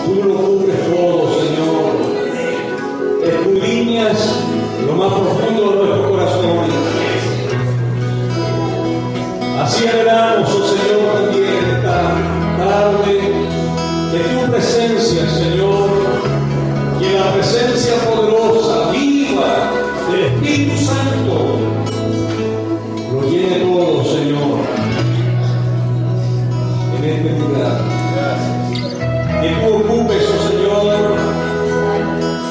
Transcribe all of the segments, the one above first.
Tú lo cubres todo, Señor. Escudriñas lo más profundo de nuestros corazones. Así anhelamos, oh Señor, también esta tarde de tu presencia, Señor, y en la presencia poderosa, viva del Espíritu Santo, lo llene todo, Señor, en este lugar. Que tú ocupes, oh Señor,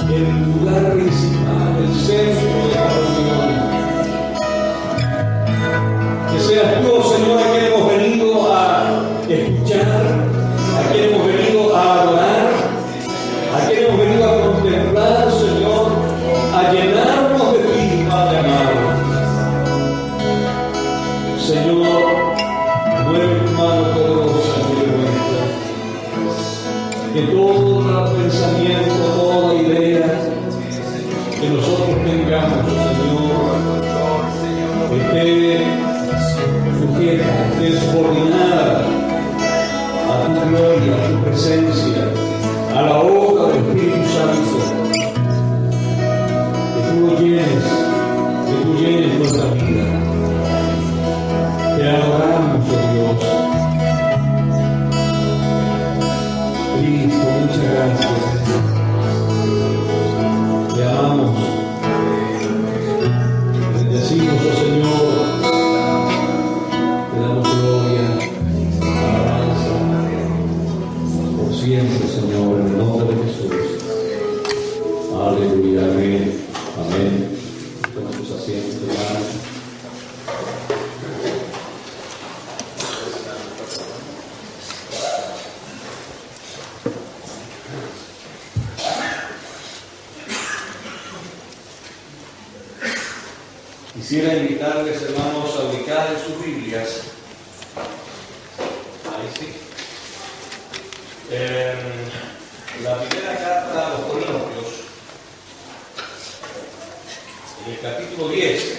el lugar principal, el centro de la reunión. Que seas tú, oh Señor, a quien hemos venido a escuchar, a quien hemos venido a adorar, a quien hemos venido a contemplar, Señor, a llenarnos de ti, Padre amado. Señor, mueve tu mano poderosa en medio nuestra. Que todo pensamiento, toda idea que nosotros tengamos, Señor, esté sujeta, esté subordinada a tu gloria, a tu presencia, a la obra del Espíritu Santo. Que tú lo llenes nuestra vida. Te adoramos, oh Dios. Cristo, muchas gracias. Te amamos. Bendecimos, oh Señor. Te damos gloria, alabanza, por siempre, Señor, en el nombre de Jesús. Aleluya, amén. Amén. Tomen sus asientos, hermanos. Quisiera invitarles, hermanos, a ubicar en sus Biblias, ahí sí, la primera carta a los Corintios, en el capítulo 10.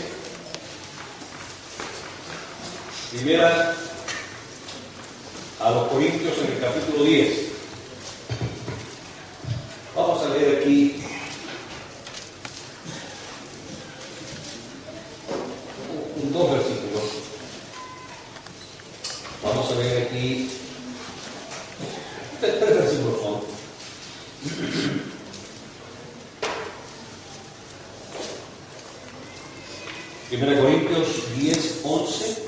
Primera a los Corintios en el capítulo 10. Vamos a leer aquí dos versículos. Vamos a leer aquí tres versículos son. Primera Corintios 10, 11.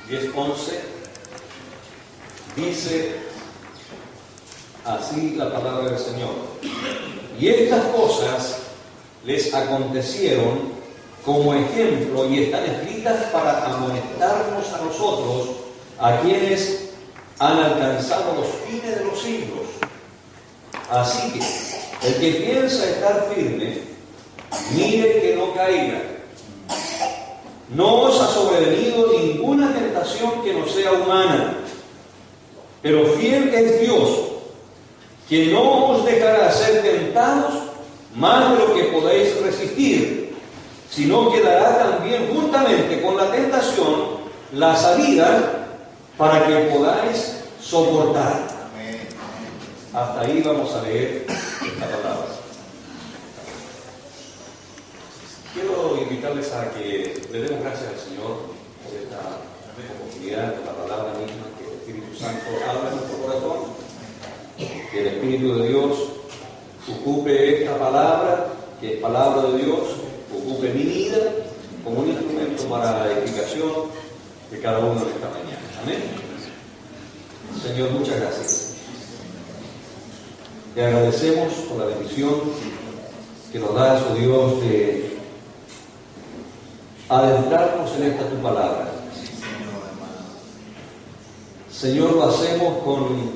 10, 11. Dice así la palabra del Señor. Y estas cosas les acontecieron como ejemplo y están escritas para amonestarnos a nosotros, a quienes han alcanzado los fines de los siglos. Así que el que piensa estar firme, mire que no caiga. No os ha sobrevenido ninguna tentación que no sea humana, pero fiel es Dios, quien no os dejará ser tentados más de lo que podéis resistir, sino que dará también juntamente con la tentación la salida para que podáis soportar. Hasta ahí vamos a leer esta palabra. Quiero invitarles a que le demos gracias al Señor por esta oportunidad, por la palabra misma, que el Espíritu Santo habla en nuestro corazón, que el Espíritu de Dios ocupe esta palabra, que es palabra de Dios, ocupe mi vida como un instrumento para la edificación de cada uno de esta mañana. Amén. Señor, muchas gracias. Te agradecemos por la bendición que nos das, oh Dios, de adentrarnos en esta tu palabra. Señor, lo hacemos con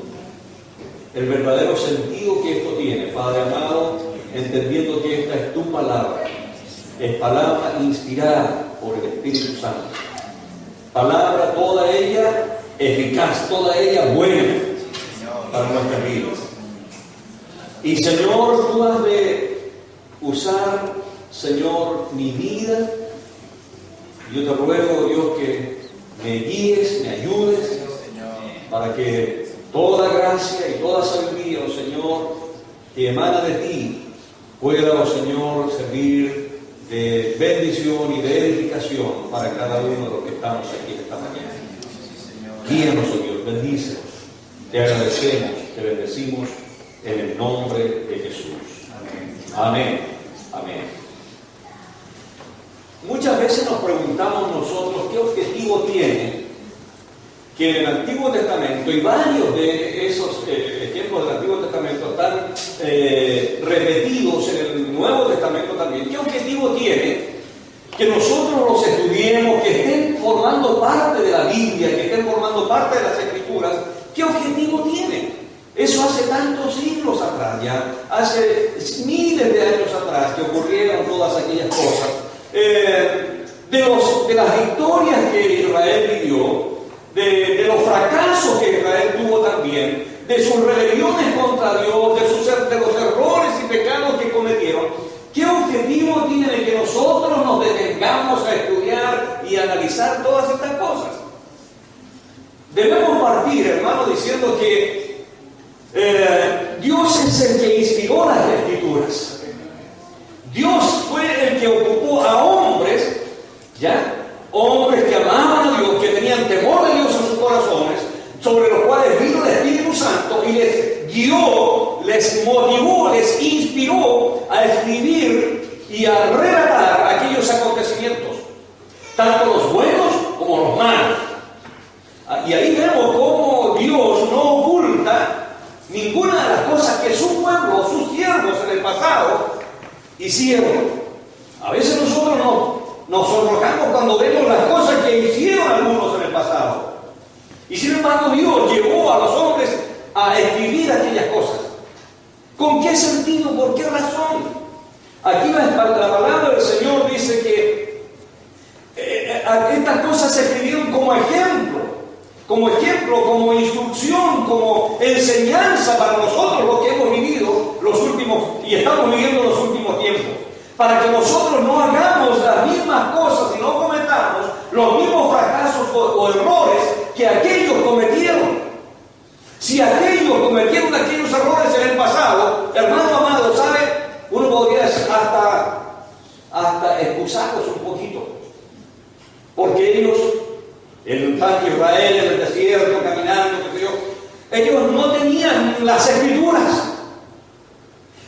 el verdadero sentido que esto tiene, Padre amado, entendiendo que esta es tu palabra, es palabra inspirada por el Espíritu Santo, palabra toda ella eficaz, toda ella buena para nuestras vidas. Y Señor, tú has de usar, Señor, mi vida. Yo te ruego, Dios, que me guíes, me ayudes para que toda gracia y toda sabiduría, oh Señor, que emana de ti, pueda, oh Señor, servir de bendición y de edificación para cada uno de los que estamos aquí esta mañana. Guíanos, oh Dios, bendícenos. Te agradecemos, te bendecimos en el nombre de Jesús. Amén. Amén. Muchas veces nos preguntamos nosotros qué objetivo tiene que en el Antiguo Testamento, y varios de esos ejemplos del Antiguo Testamento están repetidos en el Nuevo Testamento también. ¿Qué objetivo tiene que nosotros los estudiemos, que estén formando parte de la Biblia, que estén formando parte de las Escrituras? ¿Qué objetivo tiene? Eso hace tantos siglos atrás ya, hace miles de años atrás que ocurrieron todas aquellas cosas. De las victorias que Israel vivió, de los fracasos que Israel tuvo también, de sus rebeliones contra Dios, de los errores y pecados que cometieron. ¿Qué objetivo tiene que nosotros nos detengamos a estudiar y analizar todas estas cosas? Debemos partir, hermano, diciendo que Dios es el que inspiró las Escrituras. Dios fue el que ocupó a hombres, ¿ya? Hombres que amaban a Dios, que tenían temor de Dios en sus corazones, sobre los cuales vino el Espíritu Santo y les guió, les motivó, les inspiró a escribir y a relatar aquellos acontecimientos, tanto los buenos como los malos. Y ahí vemos cómo Dios no oculta ninguna de las cosas que su pueblo, sus siervos en el pasado hicieron. A veces nosotros nos sonrojamos cuando vemos las cosas que hicieron algunos en el pasado. Y sin embargo Dios llevó a los hombres a escribir aquellas cosas. ¿Con qué sentido? ¿Por qué razón? Aquí la palabra del Señor dice que estas cosas se escribieron como ejemplo, como instrucción, como enseñanza para nosotros lo que hemos vivido los últimos y estamos viviendo los últimos tiempos, para que nosotros no hagamos las mismas cosas y no cometamos los mismos fracasos o errores que aquellos cometieron. Si aquellos cometieron aquellos errores en el pasado, hermano amado, ¿sabe? Uno podría hasta excusarlos un poquito, porque ellos, en tanto Israel, en el desierto, caminando, ellos no tenían las Escrituras,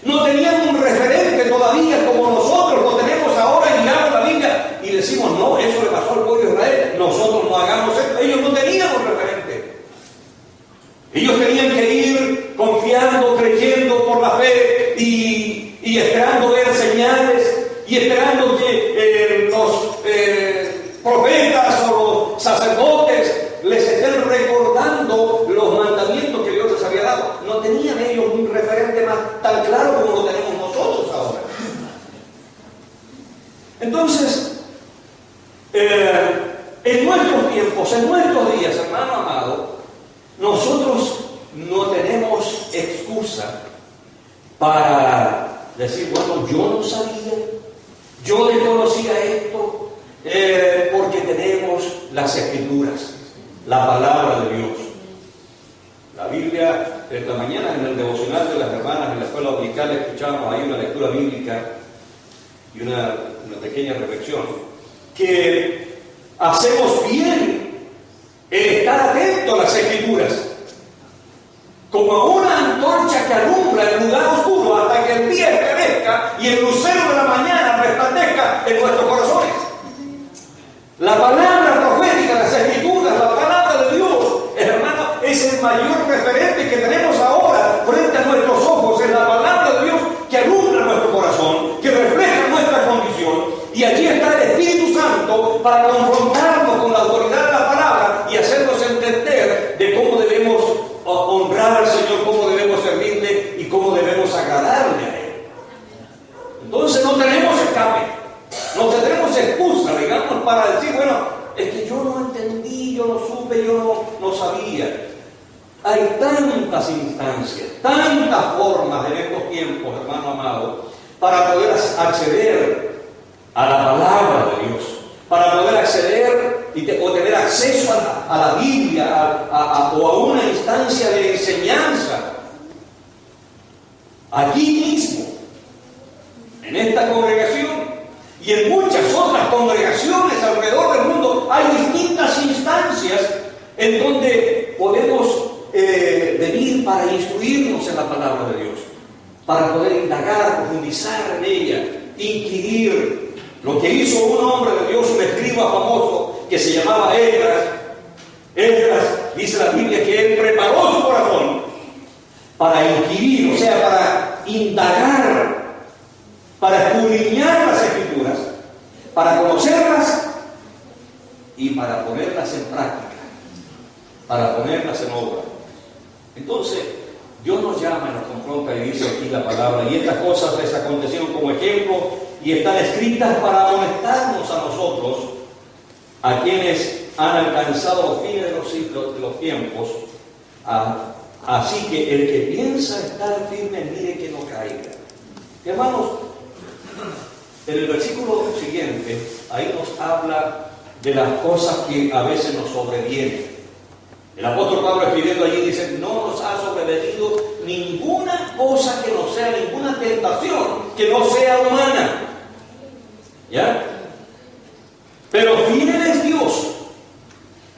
no tenían un referente todavía como nosotros lo tenemos ahora y miramos la Biblia y decimos, no, eso le pasó al pueblo de Israel, nosotros no hagamos esto. Ellos no tenían un referente. Ellos tenían que ir confiando, creyendo por la fe y esperando ver señales y esperando que los profetas o los sacerdotes les estén recordando los mandamientos que Dios les había dado. No tenían ellos un referente más tan claro como lo tenemos nosotros ahora. Entonces, en nuestros tiempos, en nuestros días, hermano amado, nosotros no tenemos excusa para decir, bueno, yo no sabía, yo desconocía esto, porque tenemos las Escrituras, la palabra de Dios. La Biblia, esta mañana en el devocional de las hermanas en la escuela dominical escuchamos ahí una lectura bíblica y una pequeña reflexión, que hacemos bien en estar atentos a las Escrituras, como una antorcha que alumbra el lugar oscuro hasta que el día esclarezca y el lucero de la mañana resplandezca en nuestros corazones. La palabra profética, las Escrituras, la palabra de Dios, hermano, es el mayor referente que tenemos ahora frente a nuestros ojos. Es la palabra de Dios que alumbra nuestro corazón, que refleja nuestra condición. Y allí está el Espíritu Santo para confrontarnos con la autoridad de la palabra y hacernos entender de cómo debemos honrar al Señor, cómo debemos servirle y cómo debemos agradarle a Él. Entonces no tenemos escape, no tenemos excusa, digamos, para decir, bueno, es que yo no entendí, yo no supe, yo no sabía. Hay tantas instancias, tantas formas en estos tiempos, hermano amado, para poder acceder a la palabra de Dios, para poder acceder o tener acceso a la Biblia o a una instancia de enseñanza. Aquí mismo, en esta congregación y en muchas otras congregaciones alrededor del mundo, hay distintas instancias en donde podemos venir para instruirnos en la palabra de Dios, para poder indagar, profundizar en ella, inquirir. Lo que hizo un hombre de Dios, un escriba famoso que se llamaba Esdras. Esdras, dice la Biblia, que él preparó su corazón para inquirir, o sea, para indagar, para escudriñar las Escrituras, para conocerlas y para ponerlas en práctica, para ponerlas en obra. Entonces, Dios nos llama y nos confronta y dice aquí la palabra: y estas cosas les acontecieron como ejemplo y están escritas para amonestarnos a nosotros, a quienes han alcanzado los fines de los siglos, de los tiempos. Así que el que piensa estar firme, mire que no caiga. Hermanos, en el versículo siguiente, ahí nos habla de las cosas que a veces nos sobrevienen. El apóstol Pablo, escribiendo allí, dice: no nos ha sobrevenido ninguna cosa que no sea, ninguna tentación que no sea humana. ¿Ya? Pero fiel es Dios,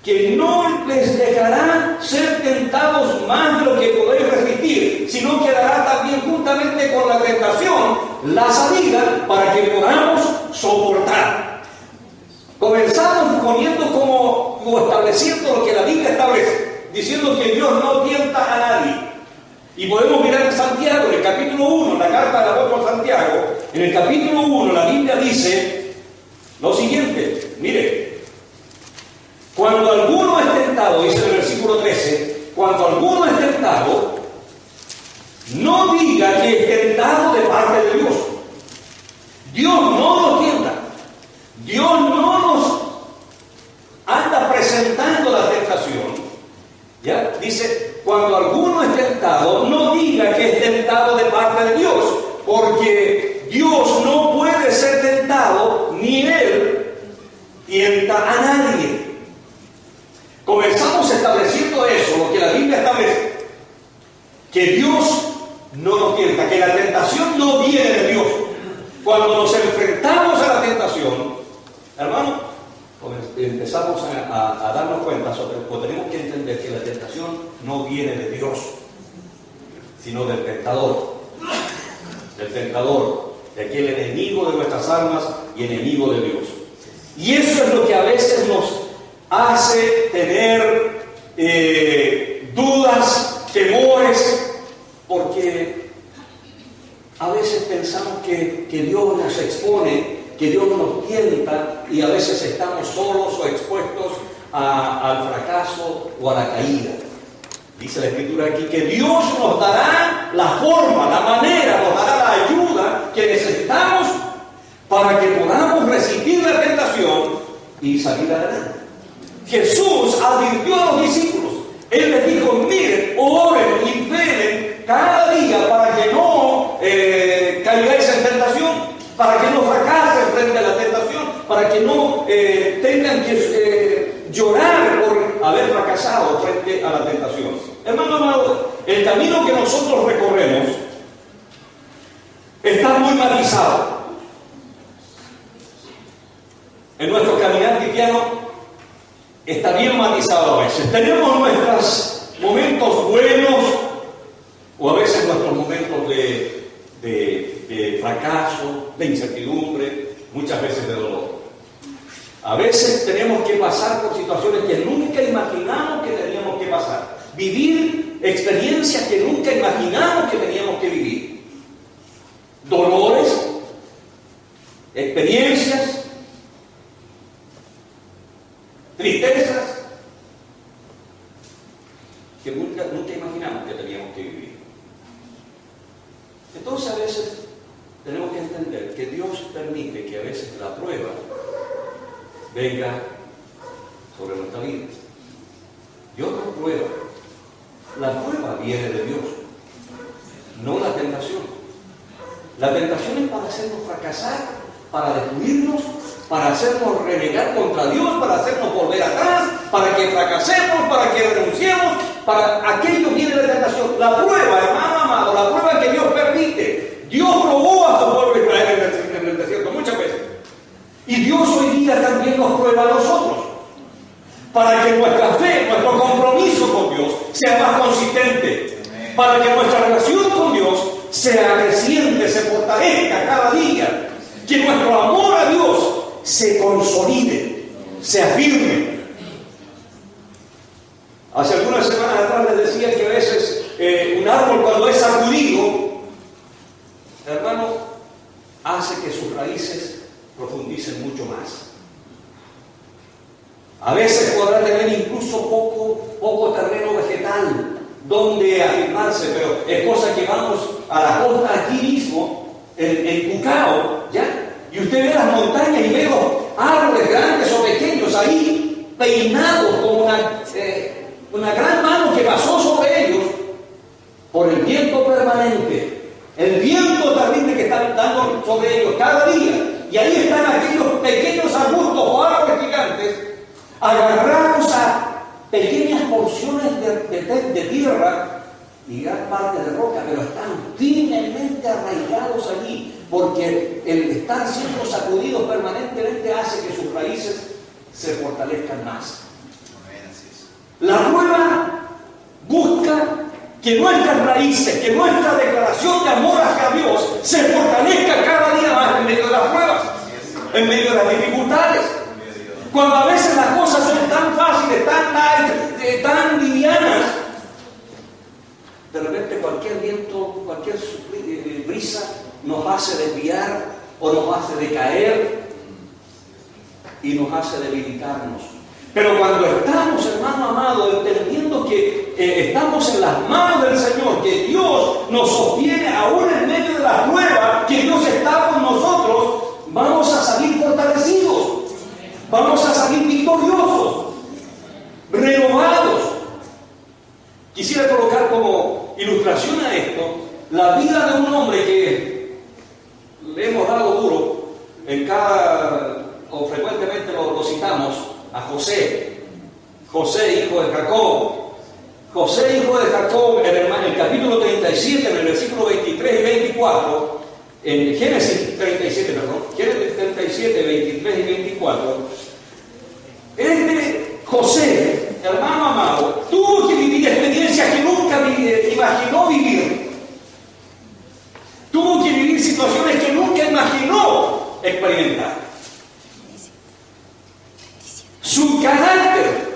que no les dejará ser tentados más de lo que podéis resistir, sino que dará también juntamente con la tentación la salida para que podamos soportar. Comenzamos poniendo como estableciendo lo que la Biblia establece, diciendo que Dios no tienta a nadie. Y podemos mirar en Santiago, en el capítulo 1, la carta del apóstol Santiago, en el capítulo 1 la Biblia dice lo siguiente: mire, cuando alguno es tentado, dice en el versículo 13, cuando alguno es tentado, no diga que es tentado de parte de Dios. Dios no nos tienta. Dios no nos anda presentando la tentación. ¿Ya? Dice, cuando alguno es tentado, no diga que es tentado de parte de Dios, porque Dios no puede ser tentado, ni Él tienta a nadie. Comenzamos estableciendo eso, lo que la Biblia establece, que Dios no nos tienta, que la tentación no viene de Dios. Cuando nos enfrentamos a la tentación, hermano, empezamos a darnos cuenta, o tenemos que entender que la tentación no viene de Dios, sino del tentador, de aquel enemigo de nuestras almas y enemigo de Dios. Y eso es lo que a veces nos hace tener dudas, temores, porque a veces pensamos que Dios nos expone, que Dios nos tienta, y a veces estamos solos o expuestos al fracaso o a la caída. Dice la Escritura aquí que Dios nos dará la forma, la manera, nos dará la ayuda que necesitamos para que podamos resistir la tentación y salir adelante. Jesús advirtió a los discípulos. Él les dijo: miren, oren y velen cada día para que no caigáis en tentación, para que no fracasen frente a la tentación, para que no tengan que llorar por haber fracasado frente a la tentación. Hermano amado, el camino que nosotros recorremos está muy matizado. En nuestro caminar cristiano está bien matizado a veces. Tenemos nuestros momentos buenos o a veces nuestros momentos de fracaso, de incertidumbre, muchas veces de dolor. A veces tenemos que pasar por situaciones que nunca imaginamos que teníamos que pasar. Vivir experiencias que nunca imaginamos que teníamos que vivir. Dolores, experiencias, tristezas que nunca imaginamos que teníamos que vivir. Entonces a veces tenemos que entender que Dios permite que a veces la prueba venga sobre nuestra vida. Dios nos prueba. La prueba viene de Dios, no la tentación. La tentación es para hacernos fracasar, para destruirnos para hacernos renegar contra Dios, para hacernos volver atrás, para que fracasemos, para que renunciemos, para aquello viene la tentación. La prueba, hermano amado, la prueba que Dios permite. Dios probó a su pueblo Israel en el desierto muchas veces. Y Dios hoy día también nos prueba a nosotros, para que nuestra fe, nuestro compromiso con Dios sea más consistente, para que nuestra relación con Dios sea creciente, se fortalezca cada día, que nuestro amor a Dios se consolide, se afirme. Hace algunas semanas atrás les decía que a veces un árbol cuando es sacudido, hermano, hace que sus raíces profundicen mucho más. A veces podrá tener incluso poco terreno vegetal donde afirmarse, pero es cosa que vamos a la costa aquí mismo, en Cucao, ¿ya? Y usted ve las montañas y ve los árboles grandes o pequeños ahí peinados como una gran mano que pasó sobre ellos por el viento permanente, el viento terrible que está dando sobre ellos cada día. Y ahí están aquellos pequeños arbustos o árboles gigantes agarrados a pequeñas porciones de tierra y gran parte de roca, pero están firmemente arraigados allí, porque el estar siendo sacudidos permanentemente hace que sus raíces se fortalezcan más. La prueba busca que nuestras raíces, que nuestra declaración de amor hacia Dios se fortalezca cada día más en medio de las pruebas, en medio de las dificultades. Cuando a veces las cosas son tan fáciles, tan livianas, de repente cualquier viento, cualquier brisa nos hace desviar o nos hace decaer y nos hace debilitarnos. Pero cuando estamos, hermano amado, entendiendo que estamos en las manos del Señor, que Dios nos sostiene aún en medio de la prueba, que Dios está con nosotros, vamos a salir fortalecidos, vamos a salir victoriosos, renovados. Quisiera colocar como ilustración a esto la vida de un hombre que le hemos dado duro o frecuentemente lo citamos, a José. José, hijo de Jacob. José, hijo de Jacob, en el capítulo 37, en el versículo 23 y 24, en Génesis 37, Génesis 37, 23 y 24, José, hermano amado, tuvo que vivir experiencias que nunca imaginó vivir. Tuvo que vivir situaciones que nunca imaginó experimentar. Su carácter,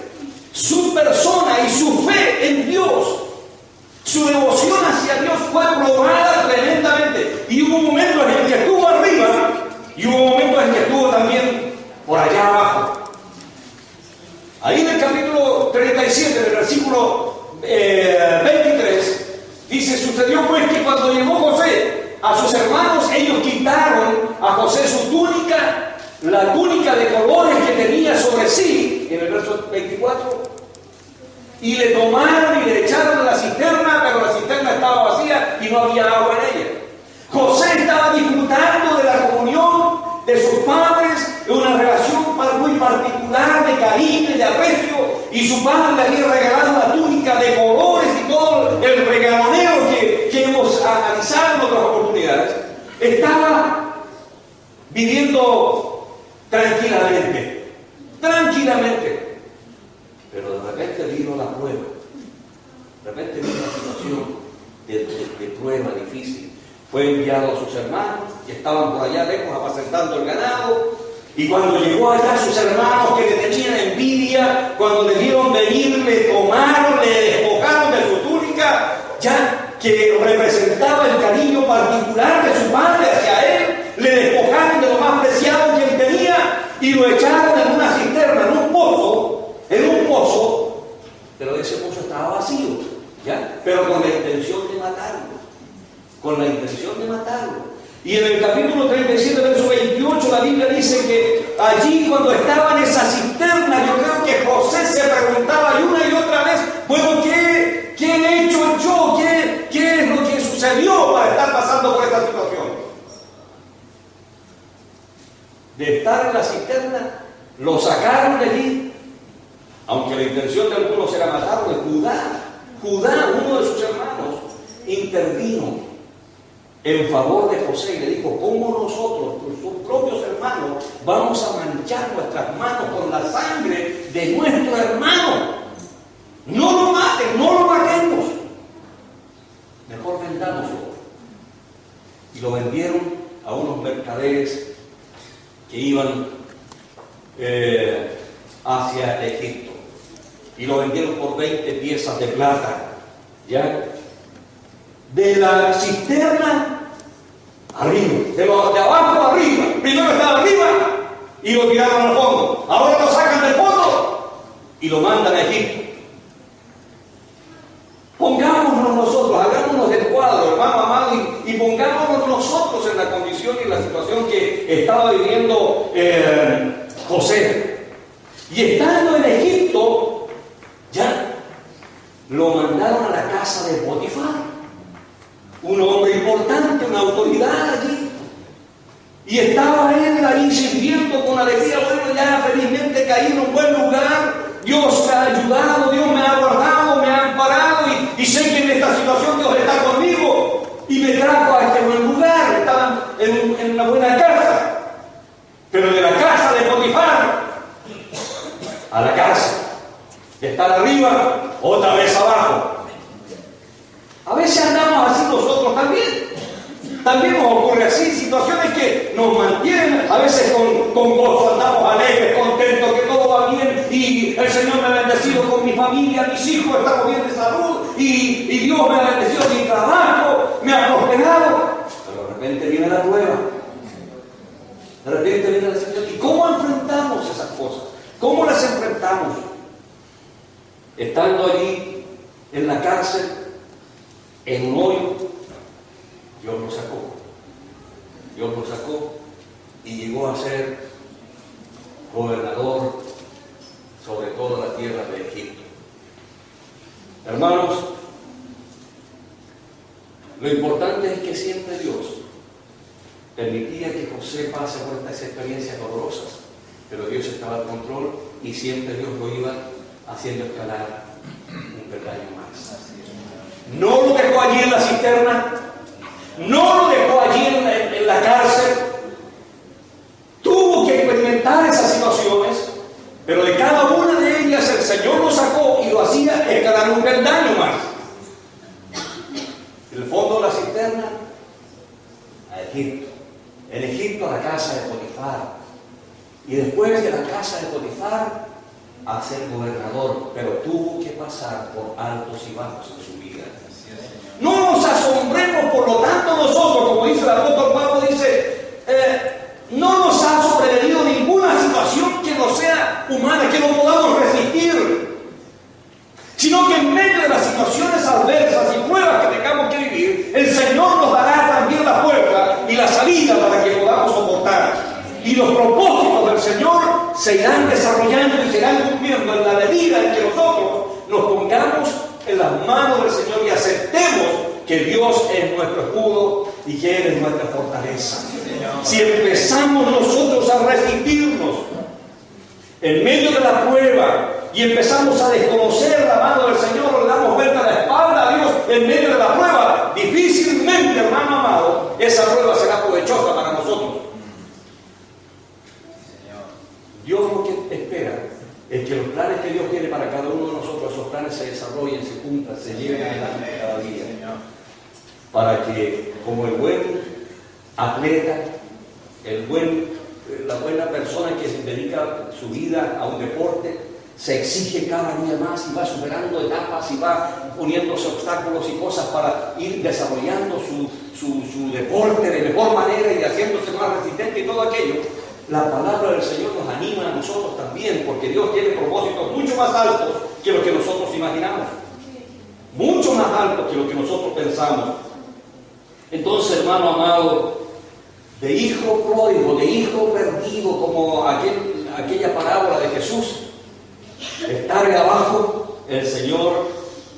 su persona y su fe en Dios, su devoción hacia Dios fue probada tremendamente. Y hubo momentos en que estuvo arriba y hubo momentos en que estuvo también por allá abajo. Ahí en el capítulo 37, del versículo 23, dice: sucedió pues que cuando llegó José a sus hermanos, ellos quitaron a José su túnica, la túnica de colores que tenía sobre sí, en el verso 24, y le tomaron y le echaron a la cisterna, pero la cisterna estaba vacía y no había agua en ella. José estaba disfrutando de la comunión de sus padres, de una relación muy particular de cariño y de aprecio, y su padre le había regalado una túnica de colores y todo el regaloneo que hemos analizado en otras oportunidades. Estaba viviendo tranquilamente, pero de repente vino la prueba, de repente vino la situación de prueba difícil. Fue enviado a sus hermanos que estaban por allá lejos apacentando el ganado, y cuando llegó allá sus hermanos que le tenían envidia, cuando le vieron venir, le tomaron, le despojaron de su túnica, ya que representaba el cariño particular de su padre hacia él, le despojaron de lo más preciado que él tenía y lo echaron en una cisterna, en un pozo, pero ese pozo estaba vacío, ¿ya? Pero con la intención de matarlo, Y en el capítulo 37, verso 28, la Biblia dice que allí, cuando estaba en esa cisterna, yo creo que José se preguntaba una y otra vez: bueno, ¿qué he hecho yo? ¿Qué es lo que sucedió para estar pasando por esta situación? De estar en la cisterna Judá, uno de sus hermanos, intervino en favor de José y le dijo: ¿cómo nosotros, tus propios hermanos, vamos a manchar nuestras manos con la sangre de nuestro hermano? No lo maten, no lo matemos. Mejor vendámoslo. Y lo vendieron a unos mercaderes que iban hacia Egipto. Y lo vendieron por 20 piezas de plata. ¿Ya? De la cisterna arriba, de abajo arriba. Primero estaba arriba y lo tiraron al fondo. Ahora lo sacan del fondo y lo mandan a Egipto. Pongámonos nosotros, hagámonos del cuadro, hermano amado, y pongámonos nosotros en la condición y la situación que estaba viviendo José. Y estando en Egipto, ya lo mandaron a la casa de Potifar, un hombre importante, una autoridad allí. Y estaba él ahí sirviendo con alegría. Bueno, ya felizmente caí en un buen lugar. Dios me ha ayudado, Dios me ha guardado, me ha amparado y sé que en esta situación Dios está conmigo y me trajo a este buen lugar. Estaba en una buena casa. Pero de la casa de Potifar a la casa de estar arriba, otra vez abajo. A veces andamos así nosotros también. También nos ocurre así, situaciones que nos mantienen, a veces con gozo, andamos alegres, contentos, que todo va bien y el Señor me ha bendecido con mi familia, mis hijos, estamos bien de salud y Dios me ha bendecido mi trabajo, me ha prosperado. Pero de repente viene la prueba, de repente viene la situación. ¿Y cómo enfrentamos esas cosas? ¿Cómo las enfrentamos? Estando allí en la cárcel, en un hoyo, Dios lo sacó. Dios lo sacó y llegó a ser gobernador sobre toda la tierra de Egipto. Hermanos, lo importante es que siempre Dios permitía que José pase por estas experiencias dolorosas, pero Dios estaba al control y siempre Dios lo iba haciendo escalar un peldaño más. No lo dejó allí en la cisterna, no lo dejó allí en la cárcel. Tuvo que experimentar esas situaciones, pero de cada una de ellas el Señor lo sacó y lo hacía escalar un peldaño más. En el fondo de la cisterna, a Egipto. En Egipto a la casa de Potifar. Y después de la casa de Potifar a ser gobernador, pero tuvo que pasar por altos y bajos en su vida. No nos asombremos, por lo tanto, nosotros, como dice el apóstol Pablo, dice, no nos ha sobrevenido ninguna situación que no sea humana, que no podamos resistir, sino que en medio de las situaciones adversas y pruebas que tengamos que vivir, el Señor nos dará también la puerta y la salida para que podamos soportar. Y los propósitos del Señor se irán desarrollando y se irán cumpliendo en la medida en que nosotros nos pongamos en las manos del Señor y aceptemos que Dios es nuestro escudo y que Él es nuestra fortaleza. Si empezamos nosotros a resistirnos en medio de la prueba y empezamos a desconocer la mano del Señor o le damos vuelta la espalda a Dios en medio de la prueba, difícilmente, hermano amado, esa prueba será provechosa para nosotros. Dios lo que espera es que los planes que Dios tiene para cada uno de nosotros, esos planes se desarrollen, se cumplan, se lleven adelante cada día. Para que, como el buen atleta, la buena persona que se dedica su vida a un deporte, se exige cada día más y va superando etapas y va poniéndose obstáculos y cosas para ir desarrollando su deporte de mejor manera y haciéndose más resistente y todo aquello. La palabra del Señor nos anima a nosotros también, porque Dios tiene propósitos mucho más altos que lo que nosotros imaginamos, mucho más altos que lo que nosotros pensamos. Entonces, hermano amado, de hijo pródigo, de hijo perdido, como aquella parábola de Jesús, estar de abajo, el Señor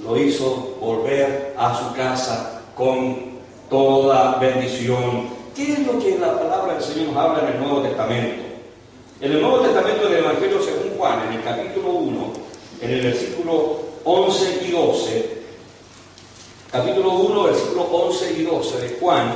lo hizo volver a su casa con toda bendición. ¿Qué es lo que la palabra del Señor nos habla en el Nuevo Testamento? En el Nuevo Testamento del Evangelio según Juan, en el capítulo 1, en el versículo 11 y 12, capítulo 1, versículos 11 y 12 de Juan.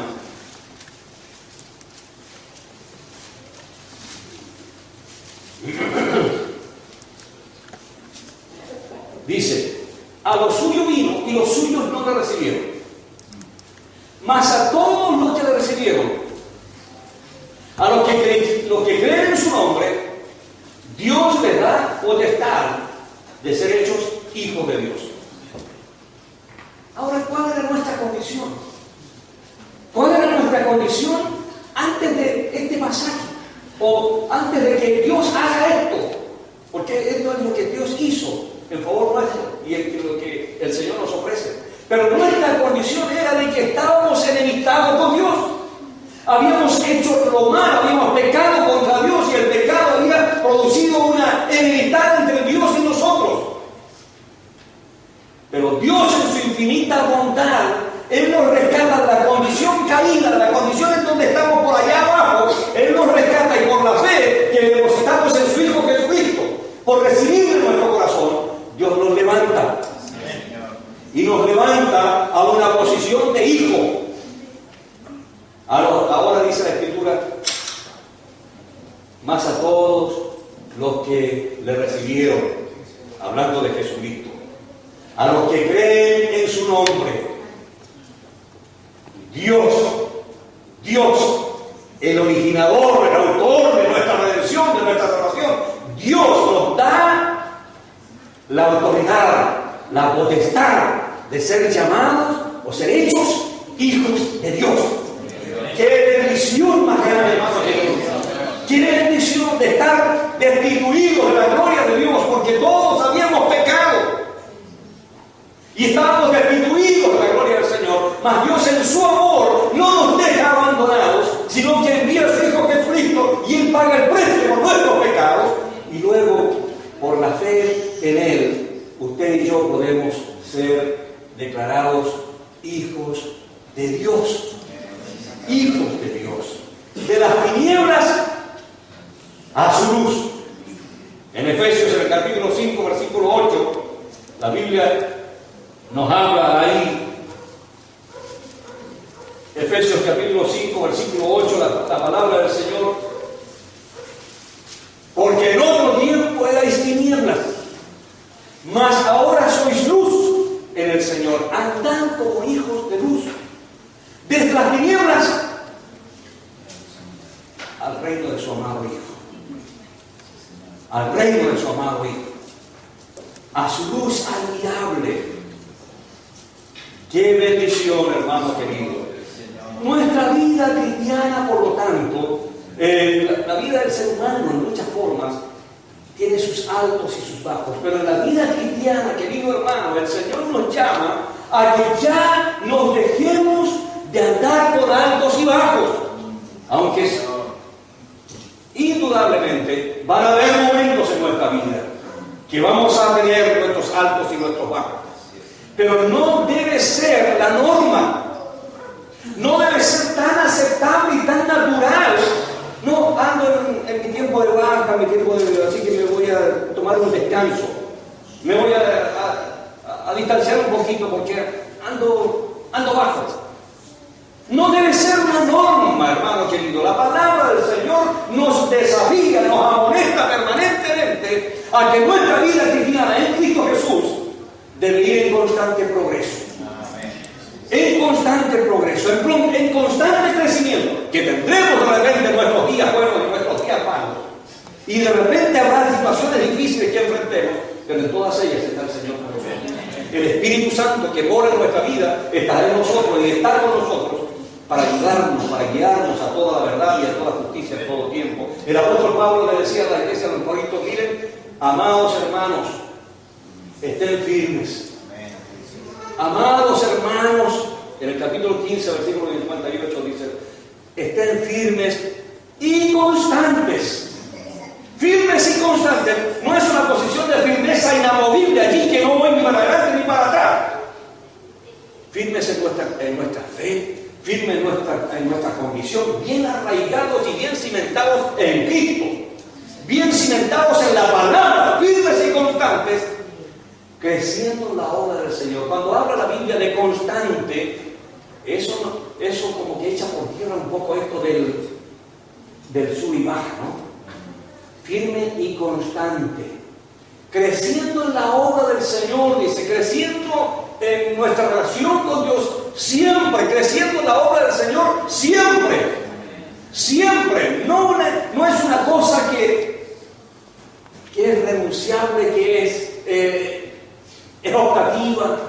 Dice: a lo suyo vino y los suyos no le recibieron, mas a todos los que le recibieron, a los que creen en su nombre, Dios les da potestad de ser hechos hijos de Dios. Ahora, ¿cuál era nuestra condición? ¿Cuál era nuestra condición antes de este pasaje? O antes de que Dios haga esto. Porque esto es lo que Dios hizo en favor nuestro y lo que el Señor nos ofrece. Pero nuestra condición era de que estábamos enemistados con Dios. Habíamos hecho lo malo, habíamos pecado contra Dios y el pecado había producido una enemistad entre Dios y nosotros. Pero Dios en su infinita bondad, Él nos rescata de la condición caída, de la condición en donde estamos por allá abajo. Él nos rescata y por la fe que depositamos en su Hijo Jesucristo, por recibirlo en nuestro corazón, Dios nos levanta. Y nos levanta a una posición de hijo. Ahora dice la Escritura: más a todos los que le recibieron, hablando de Jesucristo, a los que creen en su nombre, Dios, el originador, el autor de nuestra redención, de nuestra salvación, Dios nos da la autoridad, la potestad de ser llamados o ser hechos hijos de Dios. ¡Qué bendición más grande, hermano! ¡Qué bendición de estar destituidos de la gloria de Dios! Porque todos habíamos pecado y estábamos destituidos de la gloria del Señor. Mas Dios, en su amor, no nos deja abandonados, sino que envía a su Hijo Jesucristo y Él paga el precio por nuestros pecados. Y luego, por la fe en Él, usted y yo podemos ser declarados hijos de Dios. Hijos de Dios. De las tinieblas a su luz. En Efesios, en el capítulo 5, versículo 8, la Biblia nos habla ahí. Efesios capítulo 5, versículo 8, la palabra del Señor: porque en otro tiempo erais tinieblas, mas ahora sois luz en el Señor. Andad como hijos de luz, desde las tinieblas al reino de su amado Hijo. Al reino de su amado Hijo. A su luz admirable. ¡Qué bendición, hermano querido! Nuestra vida cristiana, por lo tanto, la vida del ser humano en muchas formas tiene sus altos y sus bajos, pero en la vida cristiana, querido hermano, el Señor nos llama a que ya nos dejemos de andar por altos y bajos. Aunque indudablemente van a haber momentos en nuestra vida que vamos a tener nuestros altos y nuestros bajos, pero no debe ser la norma. No debe ser tan aceptable y tan natural. No ando en mi tiempo de baja, así que me voy a tomar un descanso. Me voy a distanciar un poquito porque ando bajo. No debe ser una norma, hermano querido. La palabra del Señor nos desafía, nos amonesta permanentemente a que nuestra vida cristiana en Cristo Jesús debe ir en constante progreso. En constante progreso, en constante crecimiento, que tendremos de repente nuestros días buenos y nuestros días malos, y de repente habrá situaciones difíciles que enfrentemos, pero en todas ellas está el Señor con nosotros. El Espíritu Santo que mora en nuestra vida estará en nosotros y está con nosotros para ayudarnos, para guiarnos a toda la verdad y a toda justicia en todo tiempo. El apóstol Pablo le decía a la iglesia de los Corintios: miren, amados hermanos, estén firmes. Amados hermanos, en el capítulo 15, versículo 58 dice: estén firmes y constantes. Firmes y constantes no es una posición de firmeza inamovible allí que no voy ni para adelante ni para atrás. Firmes en nuestra fe, firmes en nuestra condición, bien arraigados y bien cimentados en Cristo, bien cimentados en la palabra, firmes y constantes, creciendo en la obra del Señor. Cuando habla la Biblia de constante, eso como que echa por tierra un poco esto del sub y baja, ¿no? Firme y constante. Creciendo en la obra del Señor, dice, creciendo en nuestra relación con Dios, siempre, creciendo en la obra del Señor, siempre. Siempre. No es una cosa que es renunciable, que es optativa,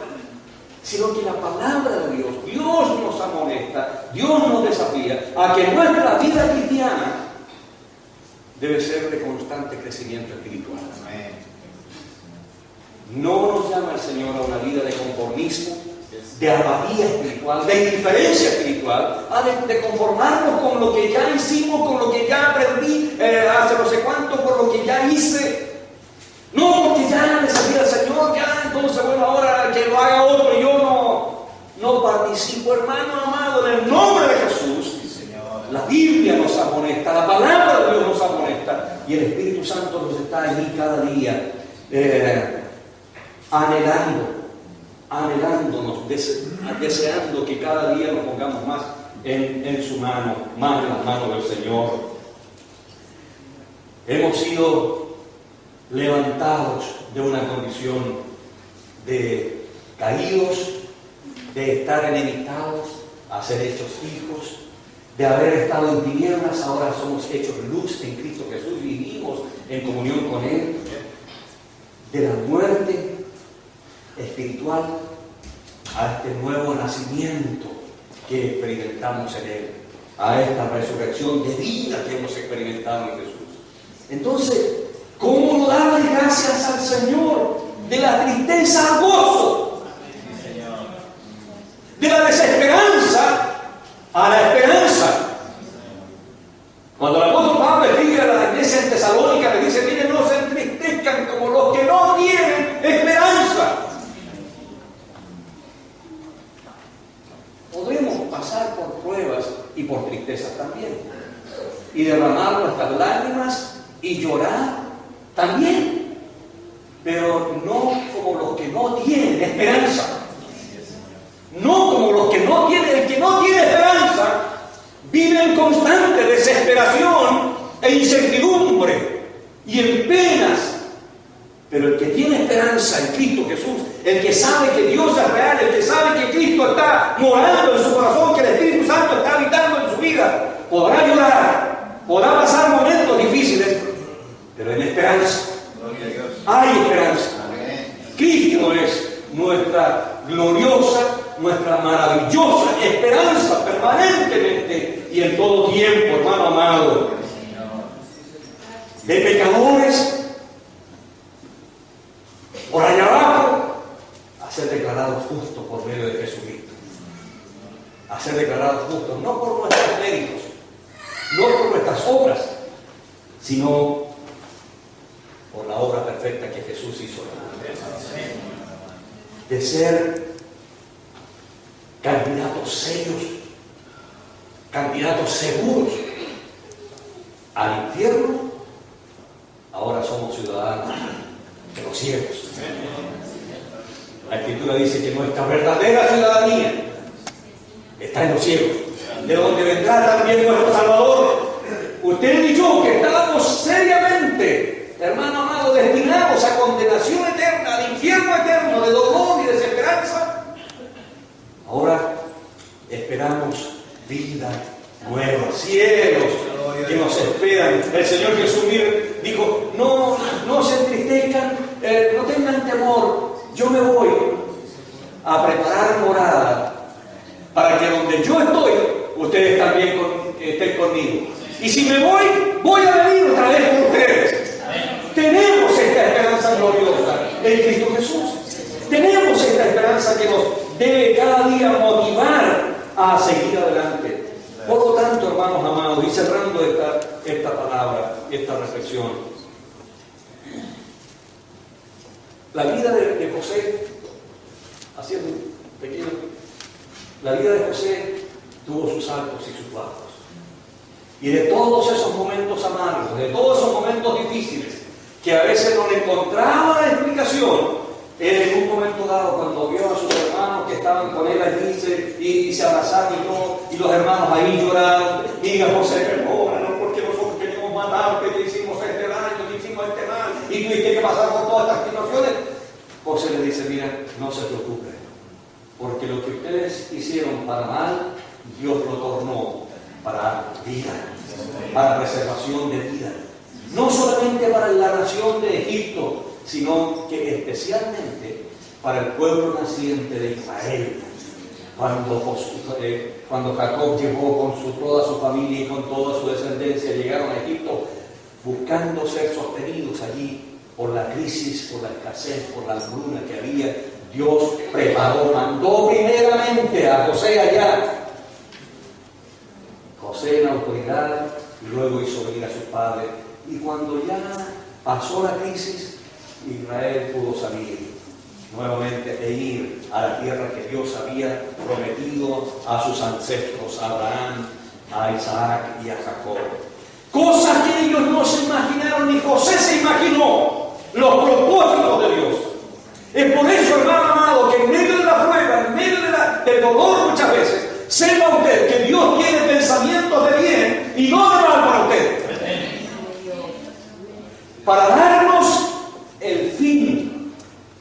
sino que la palabra de Dios nos amonesta, Dios nos desafía a que nuestra vida cristiana debe ser de constante crecimiento espiritual. No nos llama el Señor a una vida de conformismo, de apatía espiritual, de indiferencia espiritual, de conformarnos con lo que ya hicimos, con lo que ya aprendí hace no sé cuánto, por lo que ya hice. No, porque ya le sabía al Señor, ya entonces bueno, ahora que lo haga otro y yo no participo. Hermano amado, en el nombre de Jesús, la Biblia nos amonesta, la palabra de Dios nos amonesta, y el Espíritu Santo nos está allí cada día anhelándonos, deseando que cada día nos pongamos más en su mano, más en las manos del Señor. Hemos sido levantados de una condición de caídos, de estar enemistados, a ser hechos hijos, de haber estado en tinieblas, ahora somos hechos luz en Cristo Jesús, vivimos en comunión con Él, de la muerte espiritual a este nuevo nacimiento que experimentamos en Él, a esta resurrección de vida que hemos experimentado en Jesús. Entonces, ¿cómo darle gracias al Señor? De la tristeza al gozo, de la desesperanza a la esperanza. Cuando el apóstol Pablo escribe a la iglesia en Tesalónica, le dice: miren, no se entristezcan como los que no tienen esperanza. Podemos pasar por pruebas y por tristezas también, y derramar nuestras lágrimas y llorar también, pero no como los que no tienen esperanza. No como los que no tienen. El que no tiene esperanza vive en constante desesperación e incertidumbre y en penas. Pero el que tiene esperanza en Cristo Jesús, el que sabe que Dios es real, el que sabe que Cristo está morando en su corazón, que el Espíritu Santo está habitando en su vida, podrá llorar, podrá pasar momentos difíciles, pero en esperanza. Hay esperanza. Cristo es nuestra gloriosa, nuestra maravillosa esperanza permanentemente y en todo tiempo, hermano amado. De pecadores, por allá abajo, a ser declarados justos por medio de Jesucristo. A ser declarados justos, no por nuestros méritos, no por nuestras obras, sino por la obra perfecta que Jesús hizo. De ser candidatos serios, candidatos seguros al infierno, ahora somos ciudadanos de los cielos. La Escritura dice que nuestra verdadera ciudadanía está en los cielos, de donde vendrá también nuestro Salvador. Usted y yo, que estábamos seriamente, hermano amado, destinados a condenación eterna, al infierno eterno, de dolor y desesperanza, ahora esperamos vida nueva, cielos que nos esperan. El Señor Jesús dijo: no se entristezcan, no tengan temor, yo me voy a preparar morada para que donde yo estoy, ustedes también estén conmigo. Y si me voy a venir otra vez con ustedes. Tenemos esta esperanza gloriosa en Cristo Jesús. Tenemos esta esperanza que nos debe cada día motivar a seguir adelante. Por lo tanto, hermanos amados, y cerrando esta palabra, esta reflexión, la vida de José, haciendo un pequeño, la vida de José tuvo sus altos y sus bajos. Y de todos esos momentos amargos, de todos esos momentos difíciles, que a veces no le encontraba la explicación, Él en un momento dado, cuando vio a sus hermanos que estaban con él allí y se abrazaron y todo, y los hermanos ahí lloraron, diga José, perdónanos porque nosotros queríamos matarte, te hicimos este daño, te hicimos este mal, y tuviste que pasar por todas estas situaciones. José le dice, mira, no se preocupe, porque lo que ustedes hicieron para mal, Dios lo tornó para vida, para preservación de vida. No solamente para la nación de Egipto, sino que especialmente para el pueblo naciente de Israel. Cuando Jacob llegó con toda su familia y con toda su descendencia, llegaron a Egipto buscando ser sostenidos allí por la crisis, por la escasez, por la hambruna que había. Dios preparó, mandó primeramente a José allá. José en la autoridad, y luego hizo venir a su padre. Y cuando ya pasó la crisis, Israel pudo salir nuevamente e ir a la tierra que Dios había prometido a sus ancestros, a Abraham, a Isaac y a Jacob. Cosas que ellos no se imaginaron, ni José se imaginó, los propósitos de Dios. Es por eso, hermano amado, que en medio de la prueba, en medio del dolor muchas veces, sepa usted que Dios tiene pensamientos de bien y no de mal para usted. Para darnos el fin,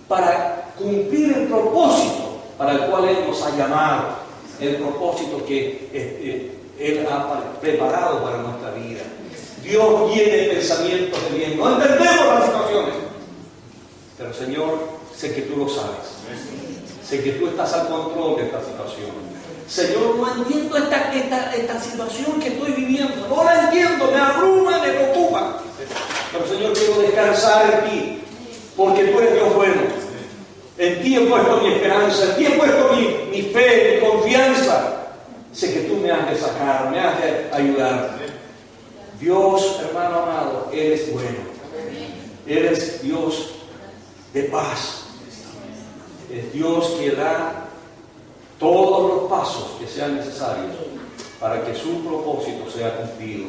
para cumplir el propósito para el cual Él nos ha llamado, el propósito que Él ha preparado para nuestra vida. Dios tiene pensamientos de bien. No entendemos las situaciones, pero Señor, sé que tú lo sabes. Sé que tú estás al control de esta situación. Señor, no entiendo esta situación que estoy viviendo. No la entiendo, me abruma, me preocupa. Pero Señor, quiero descansar en ti, porque tú eres Dios bueno. En ti he puesto mi esperanza, en ti he puesto mi fe, mi confianza. Sé que tú me has de sacar, me has de ayudar. Dios, hermano amado, eres bueno. Eres Dios de paz. Es Dios que da todos los pasos que sean necesarios para que su propósito sea cumplido,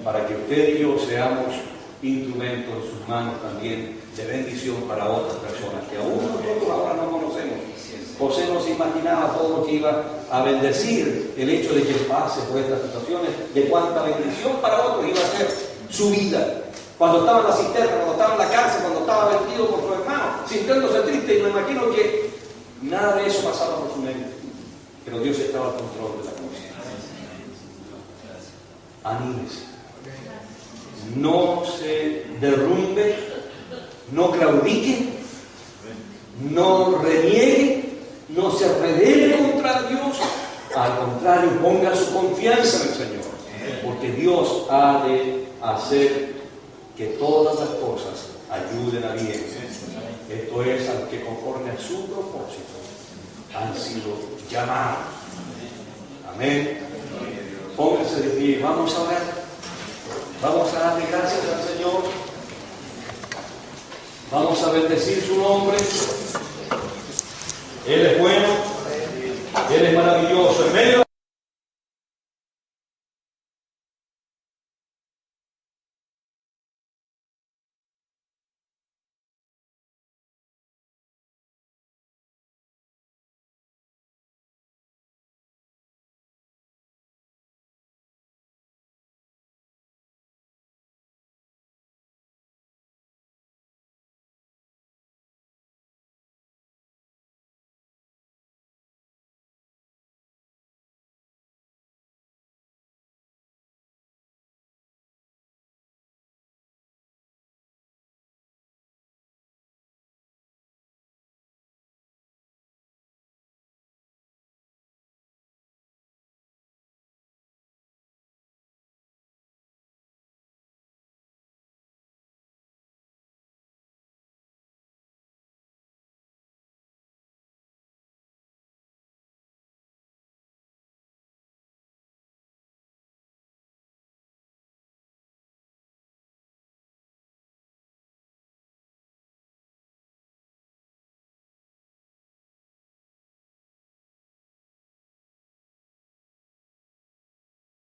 para que usted y yo seamos instrumentos en sus manos también de bendición para otras personas que aún nosotros ahora no conocemos. José no se imaginaba todo lo que iba a bendecir, el hecho de que pase por estas situaciones, de cuánta bendición para otros iba a ser su vida. Cuando estaba en la cisterna, cuando estaba en la cárcel, cuando estaba vendido por su hermano, sintiéndose triste, y me imagino que nada de eso pasaba por su mente, pero Dios estaba al control de la cosa. Anímese, no se derrumbe, no claudique, no reniegue, no se rebele contra Dios. Al contrario, ponga su confianza en el Señor, porque Dios ha de hacer que todas las cosas ayuden a bien. Esto es al que conforme a su propósito han sido llamados. Amén. Pónganse de pie, vamos a orar. Vamos a darle gracias al Señor. Vamos a bendecir su nombre. Él es bueno, Él es maravilloso.